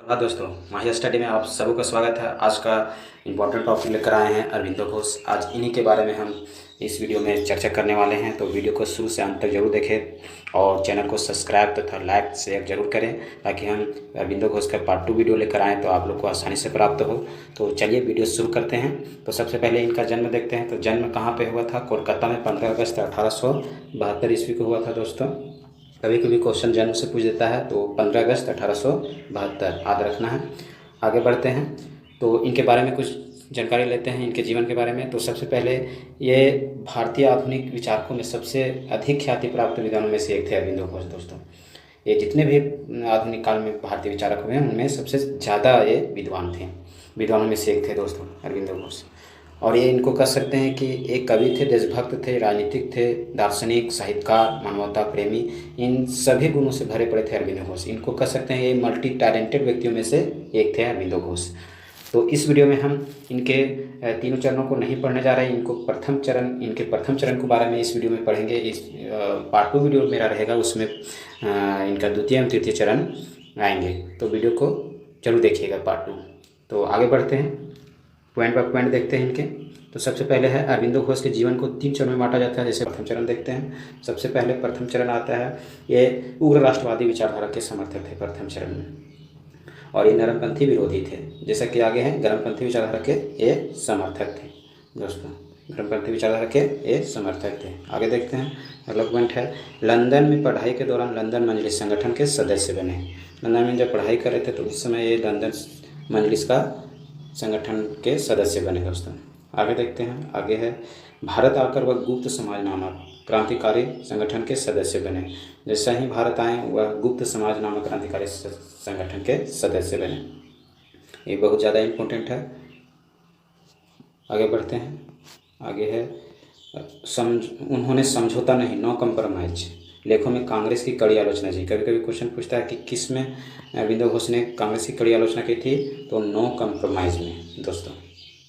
हाँ दोस्तों, माहिर स्टडी में आप सभी का स्वागत है। आज का इम्पोर्टेंट टॉपिक लेकर आए हैं अरविंदो घोष। आज इन्हीं के बारे में हम इस वीडियो में चर्चा करने वाले हैं, तो वीडियो को शुरू से अंत तक जरूर देखें और चैनल को सब्सक्राइब तथा लाइक शेयर जरूर करें ताकि हम अरविंदो घोष का पार्ट 2 वीडियो लेकर आएँ तो आप लोग को आसानी से प्राप्त हो। तो चलिए वीडियो शुरू करते हैं। तो सबसे पहले इनका जन्म देखते हैं। तो जन्म कहाँ पर हुआ था? कोलकाता में 15 अगस्त 1872 ईस्वी को हुआ था दोस्तों। कभी कभी क्वेश्चन जन्म से पूछ देता है, तो 15 अगस्त 1872 याद रखना है। आगे बढ़ते हैं तो इनके बारे में कुछ जानकारी लेते हैं, इनके जीवन के बारे में। तो सबसे पहले ये भारतीय आधुनिक विचारकों में सबसे अधिक ख्याति प्राप्त विद्वानों में से एक थे अरविंदो घोष दोस्तों। ये जितने भी आधुनिक काल में भारतीय विचारक हुए हैं उनमें सबसे ज़्यादा ये विद्वानों में से एक थे दोस्तों अरविंदो घोष। और ये इनको कह सकते हैं कि एक कवि थे, देशभक्त थे, राजनीतिक थे, दार्शनिक, साहित्यकार, मानवता प्रेमी, इन सभी गुणों से भरे पड़े थे अरविंदो घोष। इनको कह सकते हैं ये मल्टी टैलेंटेड व्यक्तियों में से एक थे अरविंदो घोष। तो इस वीडियो में हम इनके तीनों चरणों को नहीं पढ़ने जा रहे हैं। इनके प्रथम चरण के बारे में इस वीडियो में पढ़ेंगे। इस पार्ट 2 वीडियो मेरा रहेगा, उसमें इनका द्वितीय एवं तृतीय चरण आएंगे। तो वीडियो को जरूर देखिएगा पार्ट 2। तो आगे बढ़ते हैं, पॉइंट बाय पॉइंट देखते हैं इनके। तो सबसे पहले है अरविंदो घोष के जीवन को 3 चरण में बांटा जाता है। जैसे प्रथम चरण देखते हैं। सबसे पहले प्रथम चरण आता है, ये उग्र राष्ट्रवादी विचारधारा के समर्थक थे प्रथम चरण में, और ये नरमपंथी विरोधी थे। जैसा कि आगे हैं, गर्मपंथी विचारधारा के ये समर्थक थे दोस्तों। गर्मपंथी विचारधारा के ये समर्थक थे। आगे देखते हैं, अगला पॉइंट है लंदन में पढ़ाई के दौरान लंदन मजलिस संगठन के सदस्य बने। लंदन में जब पढ़ाई कर रहे थे तो उस समय ये लंदन मजलिस का संगठन के सदस्य बने दोस्तों। आगे देखते हैं, आगे है भारत आकर वह गुप्त समाज नामक क्रांतिकारी संगठन के सदस्य बने। जैसा ही भारत आए वह गुप्त समाज नामक क्रांतिकारी संगठन के सदस्य बने। ये बहुत ज़्यादा इम्पोर्टेंट है। आगे बढ़ते हैं, आगे है उन्होंने समझौता नहीं, नो कम्प्रोमाइज लेखों में कांग्रेस की कड़ी आलोचना की। कभी कभी क्वेश्चन पूछता है कि किस में अरविंदो घोष ने कांग्रेस की कड़ी आलोचना की थी, तो नो कम्प्रोमाइज़ में दोस्तों।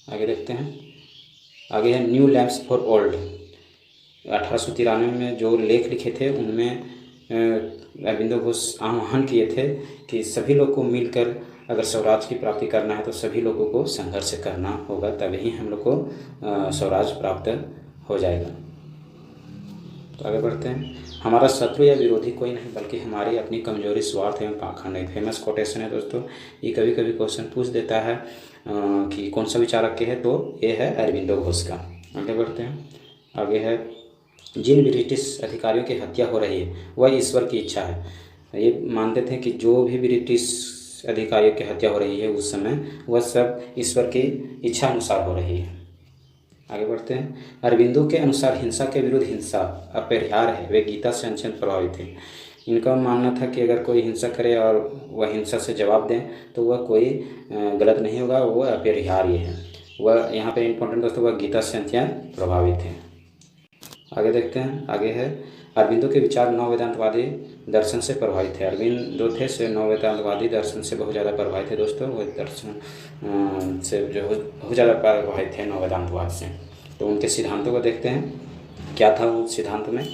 आगे देखते हैं, आगे है न्यू लैम्प्स फॉर ओल्ड। 1893 में जो लेख लिखे थे उनमें अरविंदो घोष आह्वान किए थे कि सभी लोग को मिलकर अगर स्वराज की प्राप्ति करना है तो सभी लोगों को संघर्ष करना होगा, तभी हम लोग को स्वराज प्राप्त हो जाएगा। तो आगे बढ़ते हैं, हमारा शत्रु या विरोधी कोई नहीं बल्कि हमारी अपनी कमजोरी, स्वार्थ एवं पाखंड है। फेमस कोटेशन है दोस्तों। ये कभी कभी क्वेश्चन पूछ देता है कि कौन सा विचारक के है, तो ये है अरविंदो घोष का। आगे बढ़ते हैं, आगे है जिन ब्रिटिश अधिकारियों की हत्या हो रही है वह ईश्वर की इच्छा है। ये मानते थे कि जो भी ब्रिटिश अधिकारियों की हत्या हो रही है उस समय वह सब ईश्वर की इच्छा अनुसार हो रही है। आगे बढ़ते हैं, अरविंदो के अनुसार हिंसा के विरुद्ध हिंसा अपरिहार्य है। वे गीता से अंशतः प्रभावित थे। इनका मानना था कि अगर कोई हिंसा करे और वह हिंसा से जवाब दें तो वह कोई गलत नहीं होगा, वह अपरिहार्य है। वह यहाँ पे इम्पोर्टेंट दोस्तों, वह गीता से अंशतः प्रभावित है। आगे देखते हैं, आगे है अरविंदो के विचार नव वेदांतवादी दर्शन से प्रभावित थे। अरविंदो थे से नव वेदांतवादी दर्शन से बहुत ज़्यादा प्रभावित थे दोस्तों। वह दर्शन से जो बहुत ज़्यादा प्रभावित थे नव वेदांतवाद से। तो उनके सिद्धांतों को देखते हैं, क्या था उस सिद्धांत में।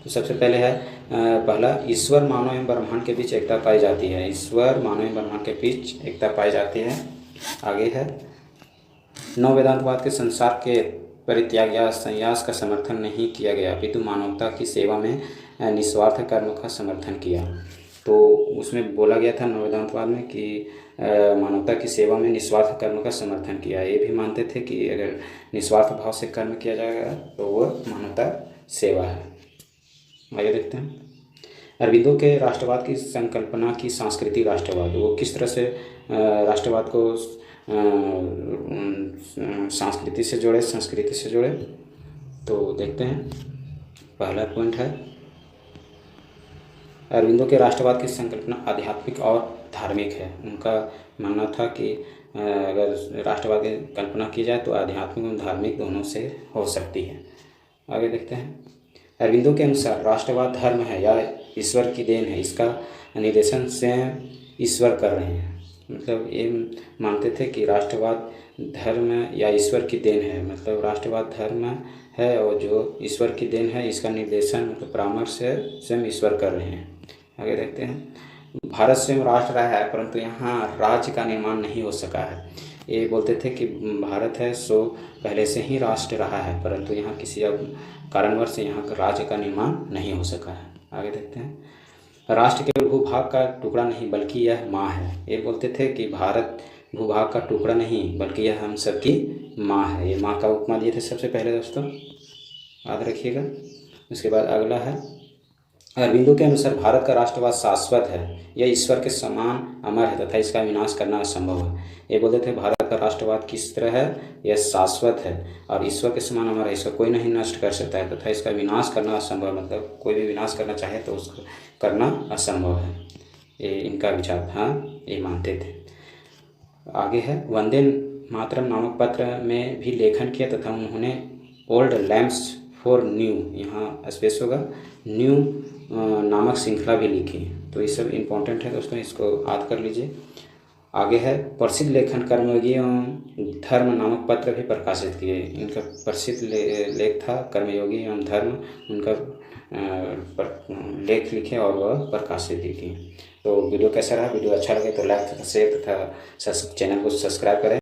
तो सबसे पहले है पहला, ईश्वर मानव एवं ब्रह्मांड के बीच एकता पाई जाती है। ईश्वर मानव एवं ब्रह्मांड के बीच एकता पाई जाती है। आगे है नव वेदांतवाद के संसार के परित्याग या संन्यास का समर्थन नहीं किया गया, अपितु मानवता की सेवा में निस्वार्थ कर्म का समर्थन किया। तो उसमें बोला गया था नव वेदांतवाद में कि मानवता की सेवा में निस्वार्थ कर्म का समर्थन किया। ये भी मानते थे कि अगर निस्वार्थ भाव से कर्म किया जाएगा तो वह मानवता सेवा है। आगे देखते हैं, अरविंदो के राष्ट्रवाद की संकल्पना की सांस्कृतिक राष्ट्रवाद। वो किस तरह से राष्ट्रवाद को संस्कृति से जोड़े, तो देखते हैं। पहला पॉइंट है अरविंदो के राष्ट्रवाद की संकल्पना आध्यात्मिक और धार्मिक है। उनका मानना था कि अगर राष्ट्रवाद की कल्पना की जाए तो आध्यात्मिक और धार्मिक दोनों से हो सकती है। आगे देखते हैं, अरविंदो के अनुसार राष्ट्रवाद धर्म है या ईश्वर की देन है, इसका निर्देशन स्वयं ईश्वर कर रहे हैं। मतलब ये मानते थे कि राष्ट्रवाद धर्म या ईश्वर की देन है। मतलब राष्ट्रवाद धर्म है और जो ईश्वर की देन है इसका निर्देशन मतलब परामर्श स्वयं ईश्वर कर रहे हैं। आगे देखते हैं, भारत स्वयं राष्ट्र रहा है, परंतु यहाँ राज्य का निर्माण नहीं हो सका है। ये बोलते थे कि भारत है सो पहले से ही राष्ट्र रहा है, परंतु यहाँ किसी अब कारणवश यहाँ राज्य का निर्माण नहीं हो सका है। आगे देखते हैं। राष्ट्र केवल भूभाग का टुकड़ा नहीं बल्कि यह माँ है। ये बोलते थे कि भारत भूभाग का टुकड़ा नहीं बल्कि यह हम सबकी माँ है। ये माँ का उपमा दिए थे सबसे पहले दोस्तों, याद रखिएगा। उसके बाद अगला है, अरविंदो के अनुसार भारत का राष्ट्रवाद शाश्वत है, यह ईश्वर के समान अमर है तथा इसका विनाश करना असंभव है। ये बोलते थे भारत का राष्ट्रवाद किस तरह है, यह शाश्वत है और ईश्वर के समान अमर है, इसका कोई नहीं नष्ट कर सकता है तथा इसका विनाश करना असंभव, मतलब कोई भी विनाश करना चाहे तो उसको करना असंभव है। ये इनका विचार था, ये मानते थे। आगे है, वंदे मातरम नामक पत्र में भी लेखन किया तथा उन्होंने ओल्ड लैम्प्स फॉर न्यू, यहाँ स्पेस होगा, न्यू नामक श्रृंखला भी लिखी। तो ये सब इम्पोर्टेंट है दोस्तों, इसको याद कर लीजिए। आगे है, प्रसिद्ध लेखन कर्मयोगी एवं धर्म नामक पत्र भी प्रकाशित किए। इनका प्रसिद्ध लेख था कर्मयोगी एवं धर्म, उनका लेख लिखे और वह प्रकाशित भी किए। तो वीडियो कैसा रहा? वीडियो अच्छा लगे तो लाइक तथा शेयर तथा चैनल को सब्सक्राइब करें।